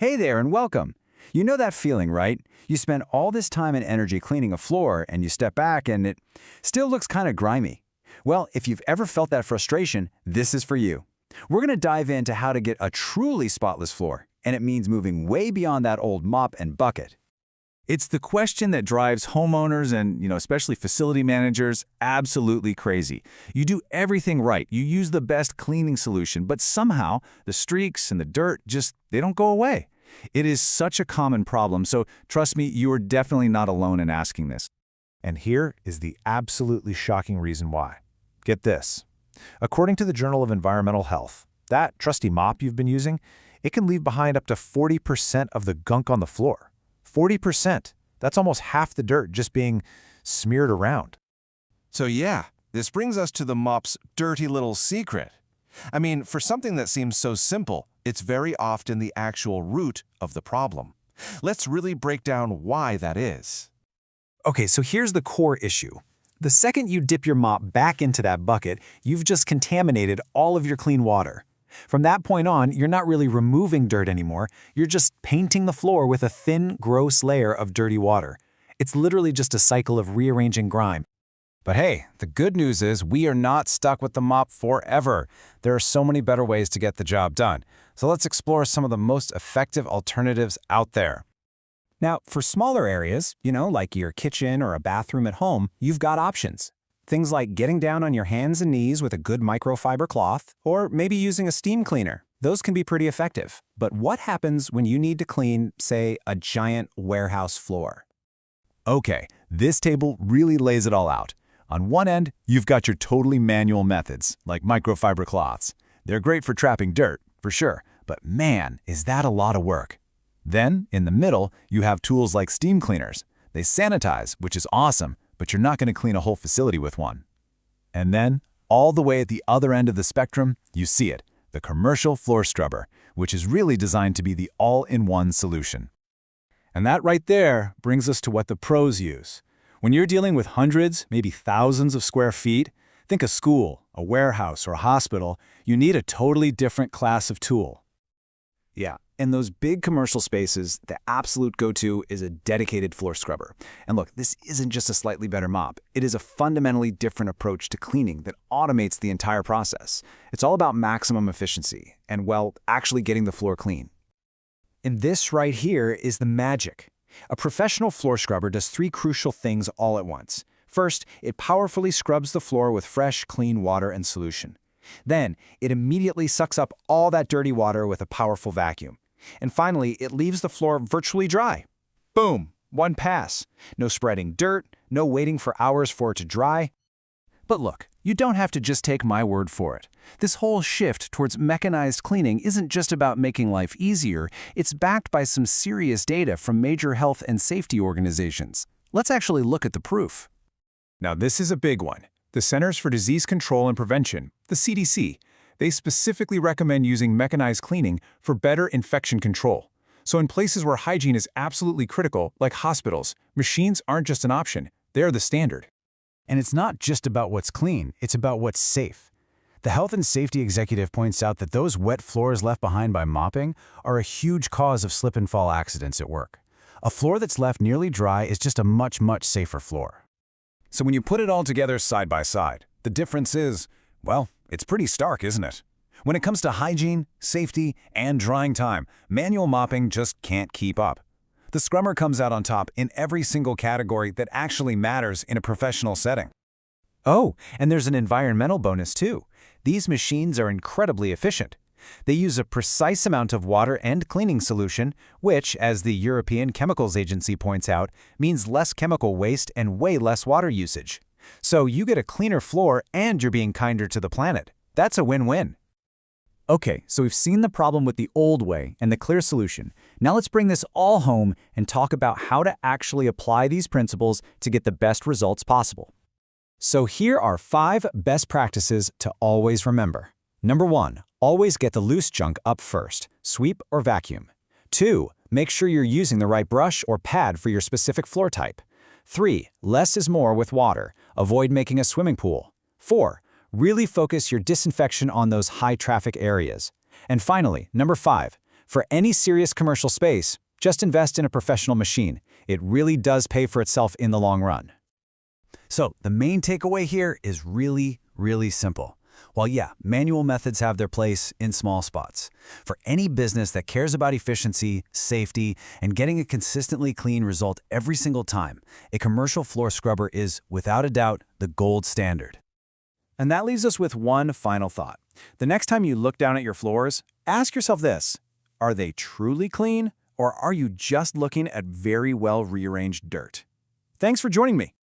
Hey there and welcome. You know that feeling, right? You spend all this time and energy cleaning a floor and you step back and it still looks kind of grimy. Well, if you've ever felt that frustration, this is for you. We're going to dive into how to get a truly spotless floor, and it means moving way beyond that old mop and bucket. It's the question that drives homeowners and, especially facility managers absolutely crazy. You do everything right. You use the best cleaning solution, but somehow the streaks and the dirt they don't go away. It is such a common problem, so trust me, you are definitely not alone in asking this. And here is the absolutely shocking reason why. Get this. According to the Journal of Environmental Health, that trusty mop you've been using, it can leave behind up to 40% of the gunk on the floor. 40%. That's almost half the dirt just being smeared around. So yeah, this brings us to the mop's dirty little secret. I mean, for something that seems so simple, it's very often the actual root of the problem. Let's really break down why that is. Okay, so here's the core issue. The second you dip your mop back into that bucket, you've just contaminated all of your clean water. From that point on, you're not really removing dirt anymore, you're just painting the floor with a thin, gross layer of dirty water. It's literally just a cycle of rearranging grime. But hey, the good news is we are not stuck with the mop forever. There are so many better ways to get the job done. So let's explore some of the most effective alternatives out there. Now, for smaller areas, like your kitchen or a bathroom at home, you've got options. Things like getting down on your hands and knees with a good microfiber cloth, or maybe using a steam cleaner. Those can be pretty effective. But what happens when you need to clean, say, a giant warehouse floor? Okay, this table really lays it all out. On one end, you've got your totally manual methods, like microfiber cloths. They're great for trapping dirt, for sure, but man, is that a lot of work. Then, in the middle, you have tools like steam cleaners. They sanitize, which is awesome, but you're not going to clean a whole facility with one. And then, all the way at the other end of the spectrum, you see it, the commercial floor scrubber, which is really designed to be the all-in-one solution. And that right there brings us to what the pros use. When you're dealing with hundreds, maybe thousands of square feet, think a school, a warehouse, or a hospital, you need a totally different class of tool. Yeah, in those big commercial spaces, the absolute go-to is a dedicated floor scrubber. And look, this isn't just a slightly better mop. It is a fundamentally different approach to cleaning that automates the entire process. It's all about maximum efficiency and, well, actually getting the floor clean. And this right here is the magic. A professional floor scrubber does three crucial things all at once. First, it powerfully scrubs the floor with fresh, clean water and solution. Then, it immediately sucks up all that dirty water with a powerful vacuum. And finally, it leaves the floor virtually dry. Boom! One pass. No spreading dirt, no waiting for hours for it to dry. But look, you don't have to just take my word for it. This whole shift towards mechanized cleaning isn't just about making life easier, it's backed by some serious data from major health and safety organizations. Let's actually look at the proof. Now this is a big one. The Centers for Disease Control and Prevention, the CDC, they specifically recommend using mechanized cleaning for better infection control. So in places where hygiene is absolutely critical, like hospitals, machines aren't just an option, they're the standard. And it's not just about what's clean, it's about what's safe. The health and safety executive points out that those wet floors left behind by mopping are a huge cause of slip and fall accidents at work. A floor that's left nearly dry is just a much, much safer floor. So when you put it all together side by side, the difference is, well, it's pretty stark, isn't it? When it comes to hygiene, safety, and drying time, manual mopping just can't keep up. The scrubber comes out on top in every single category that actually matters in a professional setting. Oh, and there's an environmental bonus too. These machines are incredibly efficient. They use a precise amount of water and cleaning solution, which, as the European Chemicals Agency points out, means less chemical waste and way less water usage. So you get a cleaner floor and you're being kinder to the planet. That's a win-win. Okay, so we've seen the problem with the old way and the clear solution. Now let's bring this all home and talk about how to actually apply these principles to get the best results possible. So here are 5 best practices to always remember. Number 1, always get the loose junk up first, sweep or vacuum. 2, make sure you're using the right brush or pad for your specific floor type. 3, less is more with water. Avoid making a swimming pool. 4, really focus your disinfection on those high-traffic areas. And finally, number 5, For any serious commercial space, just invest in a professional machine. It really does pay for itself in the long run. So the main takeaway here is really, really simple. While yeah, manual methods have their place in small spots, for any business that cares about efficiency, safety, and getting a consistently clean result every single time, a commercial floor scrubber is, without a doubt, the gold standard. And that leaves us with one final thought. The next time you look down at your floors, ask yourself this: are they truly clean, or are you just looking at very well rearranged dirt? Thanks for joining me.